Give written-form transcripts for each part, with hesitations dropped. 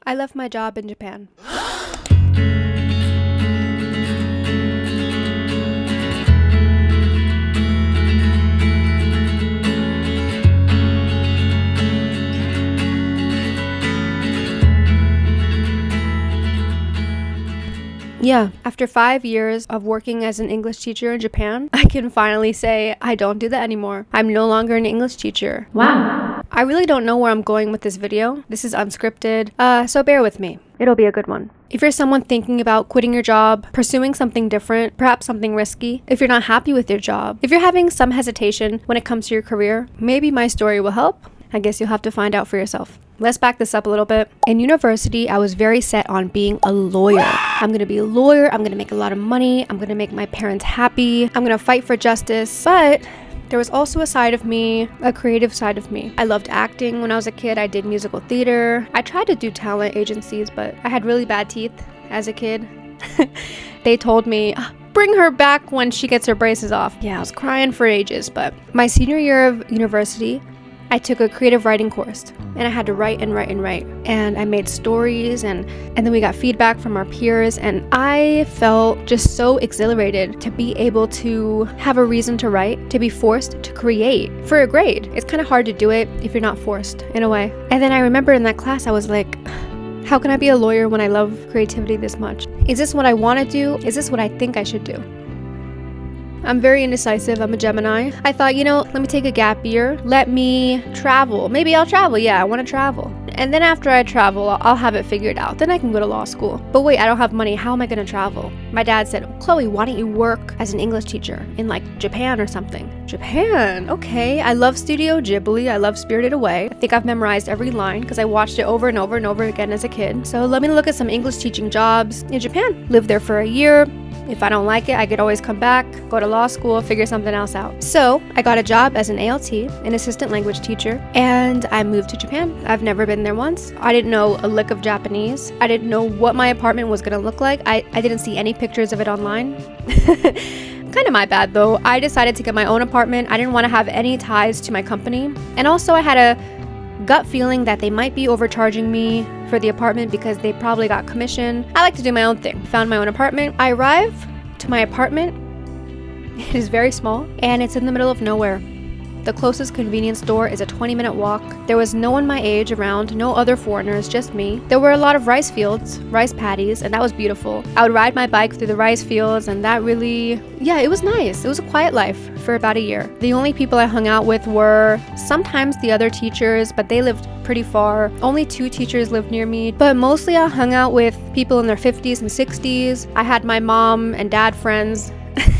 I left my job in Japan. Yeah, after 5 years of working as an English teacher in Japan, I can finally say I don't do that anymore. I'm no longer an English teacher. Wow. I really don't know where I'm going with this video. This is unscripted, so bear with me. It'll be a good one. If you're someone thinking about quitting your job, pursuing something different, perhaps something risky, if you're not happy with your job, if you're having some hesitation when it comes to your career, maybe my story will help. I guess you'll have to find out for yourself. Let's back this up a little bit. In university, I was very set on being a lawyer. I'm gonna be a lawyer, I'm gonna make a lot of money, I'm gonna make my parents happy, I'm gonna fight for justice. But there was also a side of me, a creative side of me. I loved acting when I was a kid. I did musical theater. I tried to do talent agencies, but I had really bad teeth as a kid. They told me, bring her back when she gets her braces off. Yeah, I was crying for ages, but my senior year of university, I took a creative writing course and I had to write and write and write. And I made stories and then we got feedback from our peers and I felt just so exhilarated to be able to have a reason to write, to be forced to create for a grade. It's kind of hard to do it if you're not forced in a way. And then I remember in that class, I was like, how can I be a lawyer when I love creativity this much? Is this what I want to do? Is this what I think I should do? I'm very indecisive. I'm a Gemini. I thought, let me take a gap year. Let me travel. Maybe I'll travel. Yeah, I want to travel. And then after I travel, I'll have it figured out. Then I can go to law school. But wait, I don't have money. How am I going to travel? My dad said, Chloe, why don't you work as an English teacher in Japan or something? Japan? Okay. I love Studio Ghibli. I love Spirited Away. I think I've memorized every line because I watched it over and over and over again as a kid. So let me look at some English teaching jobs in Japan. Live there for a year. If I don't like it, I could always come back, go to law school, figure something else out. So I got a job as an ALT, an assistant language teacher, and I moved to Japan. I've never been there once. I didn't know a lick of Japanese. I didn't know what my apartment was gonna look like. I didn't see any pictures of it online. Kind of my bad though. I decided to get my own apartment. I didn't want to have any ties to my company. And also I had a gut feeling that they might be overcharging me for the apartment because they probably got commission. I like to do my own thing. Found my own apartment. I arrive to my apartment. It is very small and it's in the middle of nowhere. The closest convenience store is a 20-minute walk. There was no one my age around, no other foreigners, just me. There were a lot of rice fields, rice paddies, and that was beautiful. I would ride my bike through the rice fields and that really, it was nice. It was a quiet life for about a year. The only people I hung out with were sometimes the other teachers, but they lived pretty far. Only 2 teachers lived near me, but mostly I hung out with people in their 50s and 60s. I had my mom and dad friends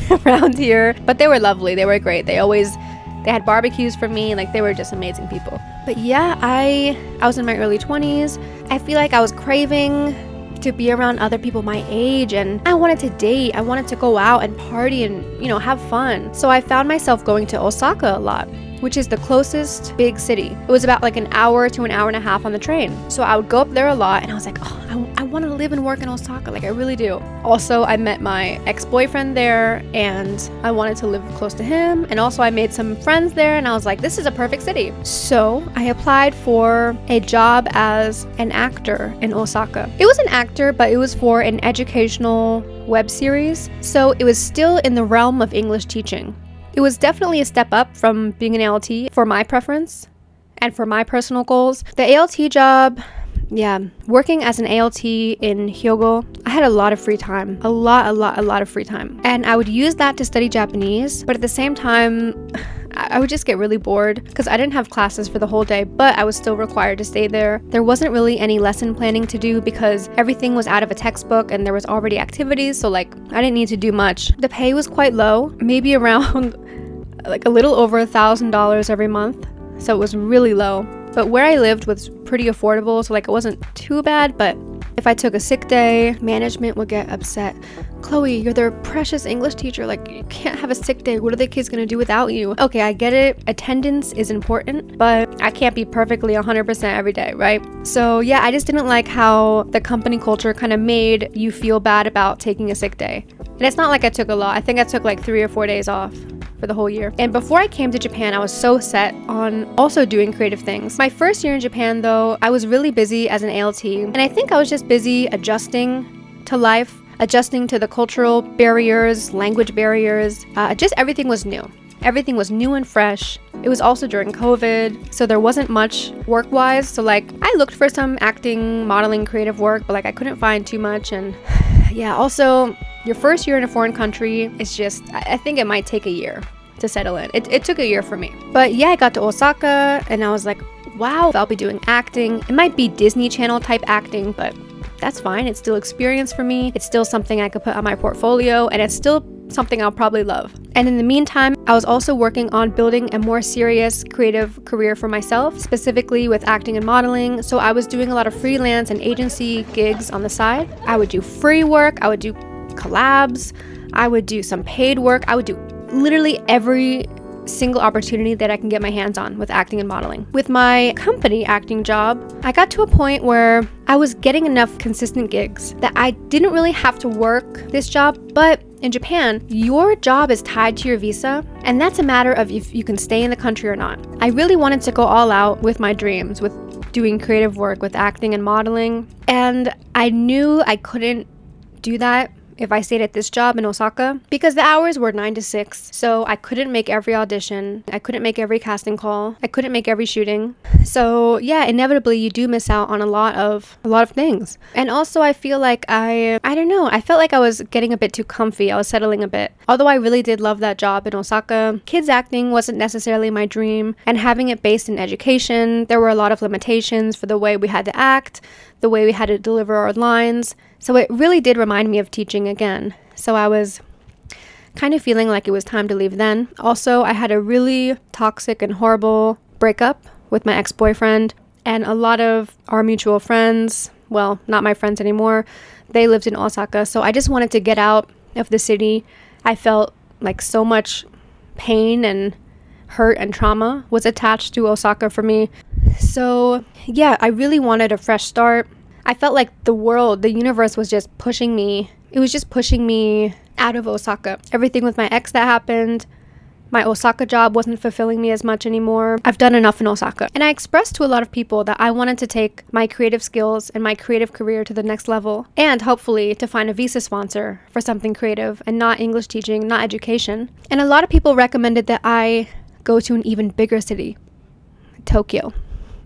around here, but they were lovely. They were great. They had barbecues for me, they were just amazing people. But yeah, I was in my early 20s. I feel like I was craving to be around other people my age and I wanted to date. I wanted to go out and party and, have fun. So I found myself going to Osaka a lot, which is the closest big city. It was about an hour to an hour and a half on the train. So I would go up there a lot and I was like, I want to live and work in Osaka. I really do. Also, I met my ex-boyfriend there and I wanted to live close to him. And also I made some friends there and I was like, this is a perfect city. So I applied for a job as an actor in Osaka. It was an actor, but it was for an educational web series. So it was still in the realm of English teaching. It was definitely a step up from being an ALT for my preference and for my personal goals. The ALT job, working as an ALT in Hyogo, I had a lot of free time, a lot of free time. And I would use that to study Japanese, but at the same time, I would just get really bored because I didn't have classes for the whole day, but I was still required to stay there. There wasn't really any lesson planning to do because everything was out of a textbook and there was already activities, so I didn't need to do much. The pay was quite low, maybe around a little over $1,000 every month, so it was really low. But where I lived was pretty affordable, so it wasn't too bad, but if I took a sick day, management would get upset. Chloe, you're their precious English teacher. You can't have a sick day. What are the kids gonna do without you? Okay, I get it. Attendance is important, but I can't be perfectly 100% every day, right? So yeah, I just didn't like how the company culture kind of made you feel bad about taking a sick day. And it's not like I took a lot. I think I took 3 or 4 days off. for the whole year. And before I came to Japan, I was so set on also doing creative things. My first year in Japan, though, I was really busy as an ALT, and I think I was just busy adjusting to life, adjusting to the cultural barriers, language barriers. Just everything was new. Everything was new and fresh. It was also during COVID, so there wasn't much work-wise. So like, I looked for some acting, modeling, creative work, but like I couldn't find too much. And yeah, also your first year in a foreign country is just, I think it might take a year to settle in. It took a year for me. But yeah, I got to Osaka and I was like, wow, I'll be doing acting. It might be Disney Channel type acting, but that's fine. It's still experience for me. It's still something I could put on my portfolio, and it's still something I'll probably love. And in the meantime, I was also working on building a more serious creative career for myself, specifically with acting and modeling. So I was doing a lot of freelance and agency gigs on the side. I would do free work, I would do collabs, I would do some paid work, I would do literally every single opportunity that I can get my hands on with acting and modeling. With my company acting job, I got to a point where I was getting enough consistent gigs that I didn't really have to work this job. But in Japan, your job is tied to your visa, and that's a matter of if you can stay in the country or not. I really wanted to go all out with my dreams, with doing creative work, with acting and modeling, and I knew I couldn't do that if I stayed at this job in Osaka, because the hours were 9 to 6, so I couldn't make every audition, I couldn't make every casting call, I couldn't make every shooting. So yeah, inevitably you do miss out on a lot of things. And also I feel like I don't know, I felt like I was getting a bit too comfy, I was settling a bit. Although I really did love that job in Osaka, kids acting wasn't necessarily my dream, and having it based in education, there were a lot of limitations for the way we had to act, the way we had to deliver our lines. So it really did remind me of teaching again. So I was kind of feeling like it was time to leave then. Also, I had a really toxic and horrible breakup with my ex-boyfriend, and a lot of our mutual friends, well, not my friends anymore, they lived in Osaka. So I just wanted to get out of the city. I felt like so much pain and hurt and trauma was attached to Osaka for me. So yeah, I really wanted a fresh start. I felt like the world, the universe was just pushing me. It was just pushing me out of Osaka. Everything with my ex that happened, my Osaka job wasn't fulfilling me as much anymore. I've done enough in Osaka. And I expressed to a lot of people that I wanted to take my creative skills and my creative career to the next level, and hopefully to find a visa sponsor for something creative and not English teaching, not education. And a lot of people recommended that I go to an even bigger city, Tokyo.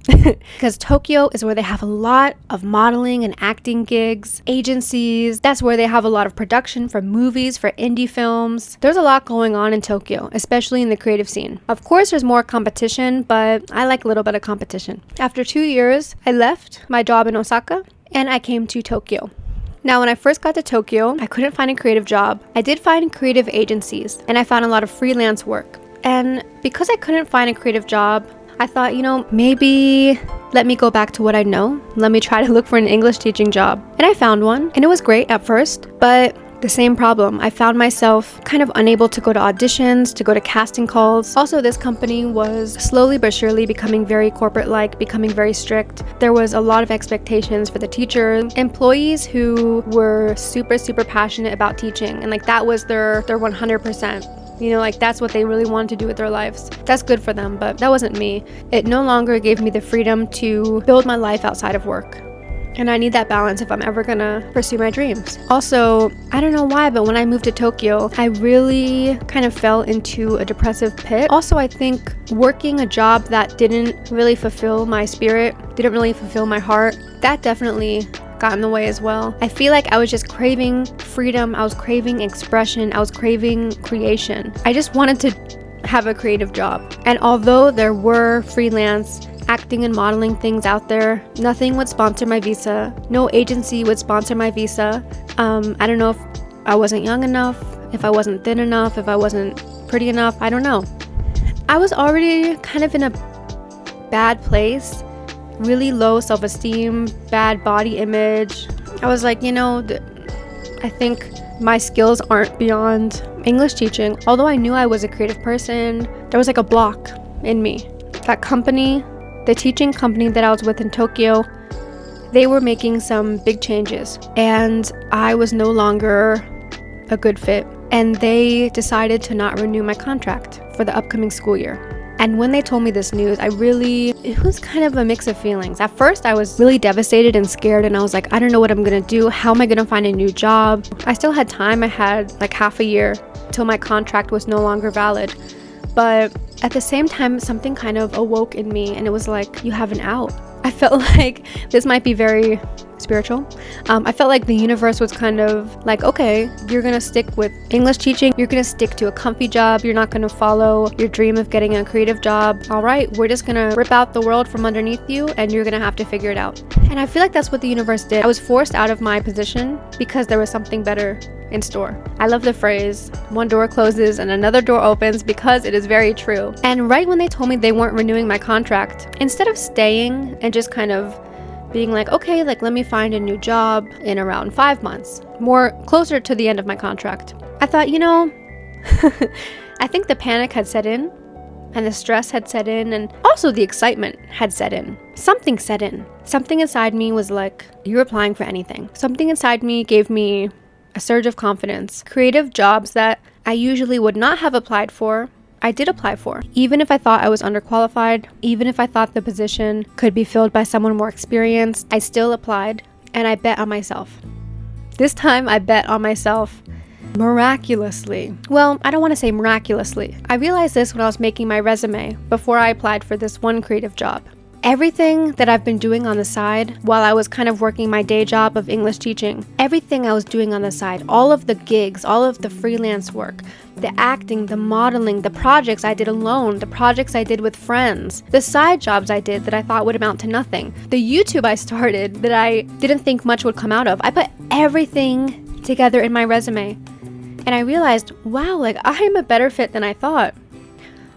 Because Tokyo is where they have a lot of modeling and acting gigs, agencies. That's where they have a lot of production for movies, for indie films. There's a lot going on in Tokyo, especially in the creative scene. Of course, there's more competition, but I like a little bit of competition. After 2 years, I left my job in Osaka and I came to Tokyo. Now, when I first got to Tokyo, I couldn't find a creative job. I did find creative agencies, and I found a lot of freelance work. And because I couldn't find a creative job, I thought, maybe let me go back to what I know. Let me try to look for an English teaching job. And I found one, and it was great at first, but the same problem. I found myself kind of unable to go to auditions, to go to casting calls. Also, this company was slowly but surely becoming very corporate-like, becoming very strict. There was a lot of expectations for the teachers, employees who were super, super passionate about teaching, and like that was their 100%. That's what they really wanted to do with their lives. That's good for them, but that wasn't me. It no longer gave me the freedom to build my life outside of work. And I need that balance if I'm ever gonna pursue my dreams. Also, I don't know why, but when I moved to Tokyo, I really kind of fell into a depressive pit. Also, I think working a job that didn't really fulfill my spirit, didn't really fulfill my heart, that definitely got in the way as well. I feel like I was just craving freedom, I was craving expression, I was craving creation. I just wanted to have a creative job. And although there were freelance acting and modeling things out there, nothing would sponsor my visa. No agency would sponsor my visa. I don't know if I wasn't young enough, if I wasn't thin enough, if I wasn't pretty enough, I don't know. I was already kind of in a bad place. Really low self-esteem, bad body image. I was like, I think my skills aren't beyond English teaching. Although I knew I was a creative person, there was like a block in me. That company, the teaching company that I was with in Tokyo, they were making some big changes, and I was no longer a good fit. and they decided to not renew my contract for the upcoming school year. And when they told me this news, it was kind of a mix of feelings. At first, I was really devastated and scared, and I was like, I don't know what I'm gonna do. How am I gonna find a new job? I still had time. I had like half a year till my contract was no longer valid. But at the same time, something kind of awoke in me, and it was like, you have an out. I felt like this might be very spiritual. I felt like the universe was kind of like, okay, you're gonna stick with English teaching. You're gonna stick to a comfy job. You're not gonna follow your dream of getting a creative job. All right, we're just gonna rip out the world from underneath you, and you're gonna have to figure it out. And I feel like that's what the universe did. I was forced out of my position because there was something better in store. I love the phrase, one door closes and another door opens, because it is very true. And right when they told me they weren't renewing my contract, instead of staying and just kind of being like, okay, like let me find a new job in around 5 months, more closer to the end of my contract, I thought, I think the panic had set in, and the stress had set in, and also the excitement had set in. Something set in. Something inside me was like, you're applying for anything. Something inside me gave me a surge of confidence. Creative jobs that I usually would not have applied for, I did apply for. Even if I thought I was underqualified, even if I thought the position could be filled by someone more experienced, I still applied, and I bet on myself. This time I bet on myself miraculously. Well, I don't want to say miraculously. I realized this when I was making my resume before I applied for this one creative job. Everything that I've been doing on the side while I was kind of working my day job of English teaching, everything I was doing on the side, all of the gigs, all of the freelance work, the acting, the modeling, the projects I did alone, the projects I did with friends, the side jobs I did that I thought would amount to nothing, the YouTube I started that I didn't think much would come out of. I put everything together in my resume, and I realized, wow, like I'm a better fit than I thought.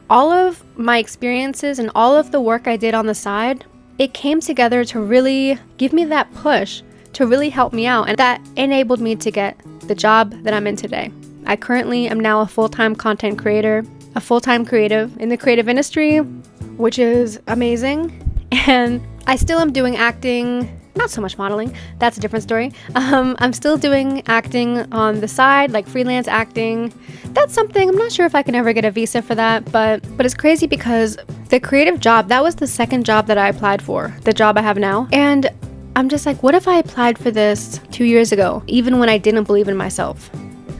All of my experiences and all of the work I did on the side, it came together to really give me that push, to really help me out, and that enabled me to get the job that I'm in today. I currently am now a full-time content creator, a full-time creative in the creative industry, which is amazing, and I still am doing acting. Not so much modeling, that's a different story. I'm still doing acting on the side, like freelance acting. That's something, I'm not sure if I can ever get a visa for that, but it's crazy because the creative job, that was the second job that I applied for, the job I have now. And I'm just like, what if I applied for this 2 years ago, even when I didn't believe in myself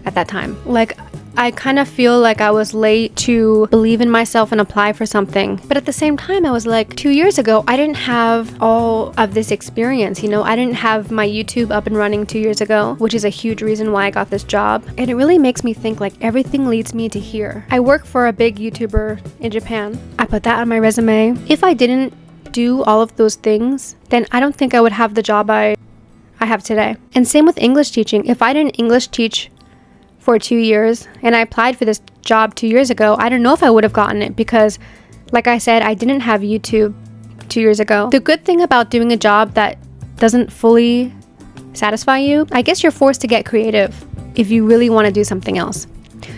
at that time? Like, I kind of feel like I was late to believe in myself and apply for something. But at the same time, I was like, 2 years ago, I didn't have all of this experience. I didn't have my YouTube up and running 2 years ago, which is a huge reason why I got this job. And it really makes me think like everything leads me to here. I work for a big YouTuber in Japan. I put that on my resume. If I didn't do all of those things, then I don't think I would have the job I have today. And same with English teaching. If I didn't English teach for 2 years and I applied for this job 2 years ago, I don't know if I would have gotten it, because like I said, I didn't have YouTube 2 years ago. The good thing about doing a job that doesn't fully satisfy you, I guess you're forced to get creative if you really want to do something else.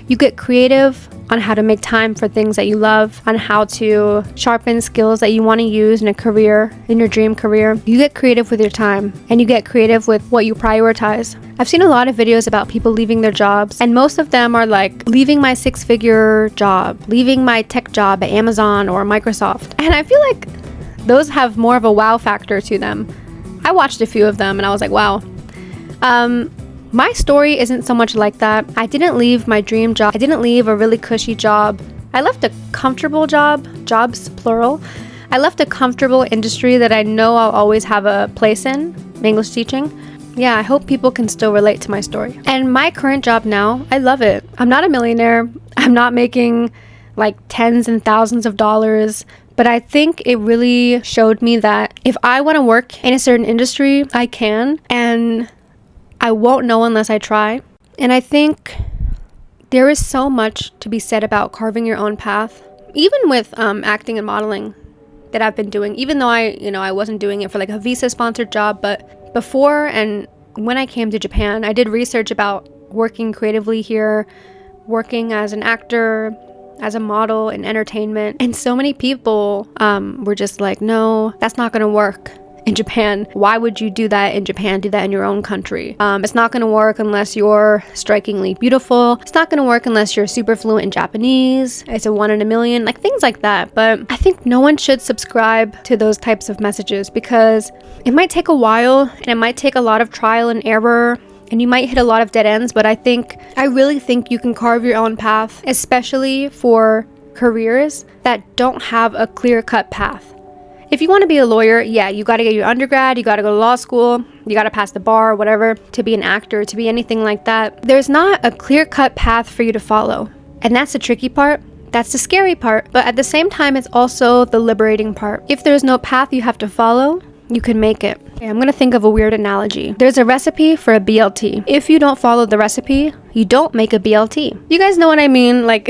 You get creative on how to make time for things that you love, on how to sharpen skills that you want to use in a career, in your dream career. You get creative with your time, and you get creative with what you prioritize. I've seen a lot of videos about people leaving their jobs, and most of them are like, leaving my 6-figure job, leaving my tech job at Amazon or Microsoft. And I feel like those have more of a wow factor to them. I watched a few of them and I was like, wow. My story isn't so much like that. I didn't leave my dream job. I didn't leave a really cushy job. I left a comfortable job, jobs plural. I left a comfortable industry that I know I'll always have a place in, English teaching. Yeah, I hope people can still relate to my story. And my current job now, I love it. I'm not a millionaire. I'm not making like tens and thousands of dollars. But I think it really showed me that if I want to work in a certain industry, I can. And I won't know unless I try. And I think there is so much to be said about carving your own path, even with acting and modeling that I've been doing, even though I wasn't doing it for like a visa sponsored job. But before and when I came to Japan, I did research about working creatively here, working as an actor, as a model in entertainment. And so many people were just like, no, that's not going to work in Japan. Why would you do that in Japan? Do that in your own country. It's not going to work unless you're strikingly beautiful. It's not going to work unless you're super fluent in Japanese. It's a 1 in a million, like things like that. But I think no one should subscribe to those types of messages because it might take a while and it might take a lot of trial and error. And you might hit a lot of dead ends, but I really think you can carve your own path, especially for careers that don't have a clear-cut path. If you want to be a lawyer, yeah, you got to get your undergrad, you got to go to law school, you got to pass the bar, whatever, to be an actor, to be anything like that. There's not a clear-cut path for you to follow. And that's the tricky part. That's the scary part. But at the same time, it's also the liberating part. If there's no path you have to follow, you can make it. Okay, I'm gonna think of a weird analogy. There's a recipe for a BLT. If you don't follow the recipe, you don't make a BLT. You guys know what I mean? Like,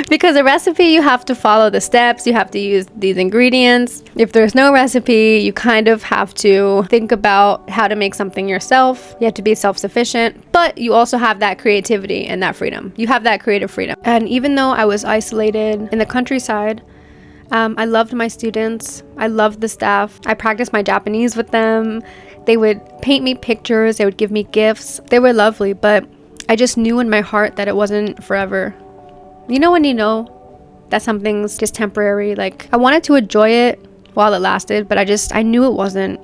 because a recipe, you have to follow the steps, you have to use these ingredients. If there's no recipe, you kind of have to think about how to make something yourself. You have to be self-sufficient, but you also have that creativity and that freedom. You have that creative freedom. And even though I was isolated in the countryside, I loved my students. I loved the staff. I practiced my Japanese with them. They would paint me pictures. They would give me gifts. They were lovely, but I just knew in my heart that it wasn't forever. You know when you know that something's just temporary? Like, I wanted to enjoy it while it lasted, but I knew it wasn't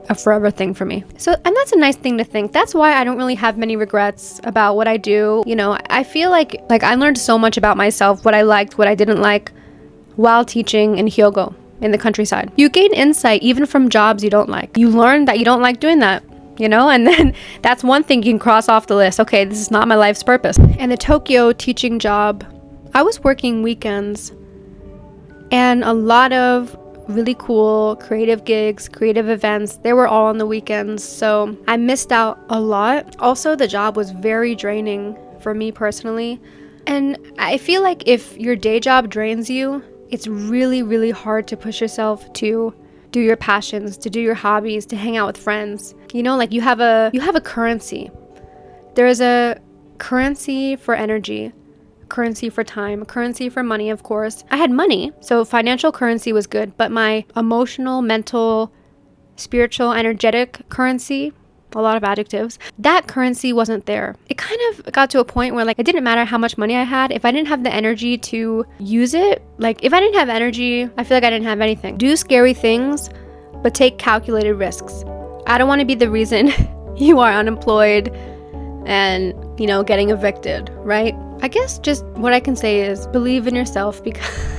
a forever thing for me. So, and that's a nice thing to think. That's why I don't really have many regrets about what I do. You know, I feel like I learned so much about myself, what I liked, what I didn't like, while teaching in Hyogo, in the countryside. You gain insight even from jobs you don't like. You learn that you don't like doing that, you know? And then that's one thing you can cross off the list. Okay, this is not my life's purpose. And the Tokyo teaching job, I was working weekends and a lot of really cool creative gigs, creative events, they were all on the weekends. So I missed out a lot. Also, the job was very draining for me personally. And I feel like if your day job drains you, it's really, really hard to push yourself to do your passions, to do your hobbies, to hang out with friends. You know, like you have a currency. There is a currency for energy, currency for time, currency for money, of course. I had money, so financial currency was good, but my emotional, mental, spiritual, energetic currency, a lot of adjectives, that currency wasn't there. It kind of got to a point where it didn't matter how much money I had. If I didn't have the energy to use it, if I didn't have energy, I feel like I didn't have anything. Do scary things, but take calculated risks. I don't want to be the reason you are unemployed and, getting evicted, right? I guess just what I can say is believe in yourself, because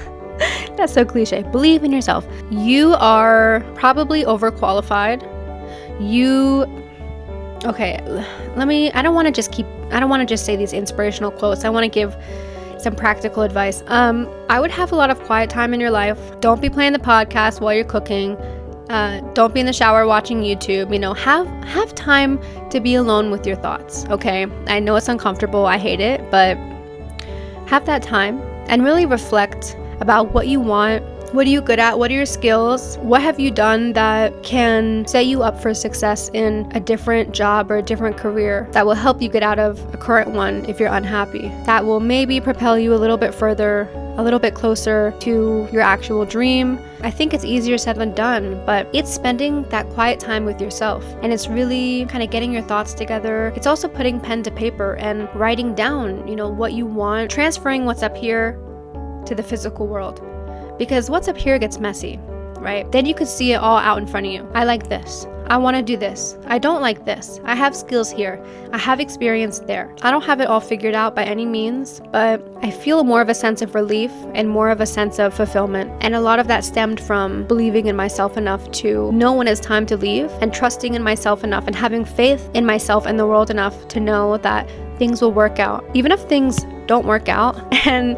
that's so cliche. Believe in yourself. You are probably overqualified. Okay, I don't want to just say these inspirational quotes. I want to give some practical advice. I would have a lot of quiet time in your life. Don't be playing the podcast while you're cooking. Don't be in the shower watching YouTube. Have time to be alone with your thoughts, okay? I know it's uncomfortable. I hate it, but have that time and really reflect about what you want. What are you good at? What are your skills? What have you done that can set you up for success in a different job or a different career that will help you get out of a current one if you're unhappy? That will maybe propel you a little bit further, a little bit closer to your actual dream. I think it's easier said than done, but it's spending that quiet time with yourself. And it's really kind of getting your thoughts together. It's also putting pen to paper and writing down, what you want, transferring what's up here to the physical world. Because what's up here gets messy, right? Then you could see it all out in front of you. I like this. I want to do this. I don't like this. I have skills here. I have experience there. I don't have it all figured out by any means, but I feel more of a sense of relief and more of a sense of fulfillment. And a lot of that stemmed from believing in myself enough to know when it's time to leave, and trusting in myself enough and having faith in myself and the world enough to know that things will work out. Even if things don't work out and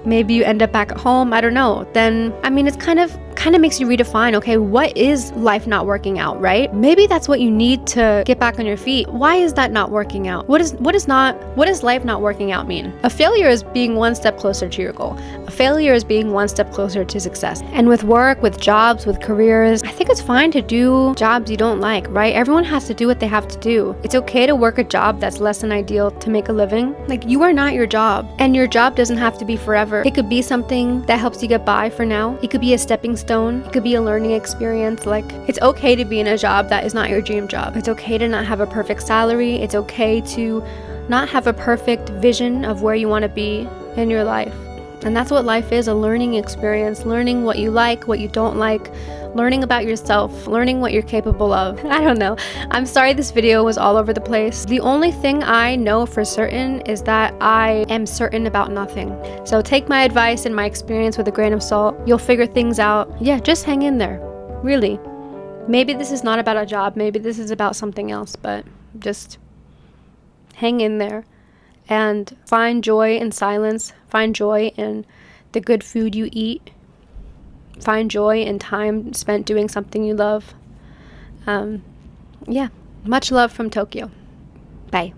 maybe you end up back at home, I don't know, then it's kind of makes you redefine, okay, what is life not working out, right? Maybe that's what you need to get back on your feet. Why is that not working out? What does life not working out mean? A failure is being one step closer to your goal. A failure is being one step closer to success. And with work, with jobs, with careers, I think it's fine to do jobs you don't like, right? Everyone has to do what they have to do. It's okay to work a job that's less than ideal to make a living. You are not your job, and your job doesn't have to be forever. It could be something that helps you get by for now. It could be a stepping stone. It could be a learning experience. Like, it's okay to be in a job that is not your dream job. It's okay to not have a perfect salary. It's okay to not have a perfect vision of where you want to be in your life. And that's what life is, a learning experience. Learning what you like, what you don't like, learning about yourself, learning what you're capable of. I don't know. I'm sorry this video was all over the place. The only thing I know for certain is that I am certain about nothing. So take my advice and my experience with a grain of salt. You'll figure things out. Yeah, just hang in there. Really. Maybe this is not about a job. Maybe this is about something else, but just hang in there and find joy in silence. Find joy in the good food you eat. Find joy in time spent doing something you love. Yeah, much love from Tokyo. Bye.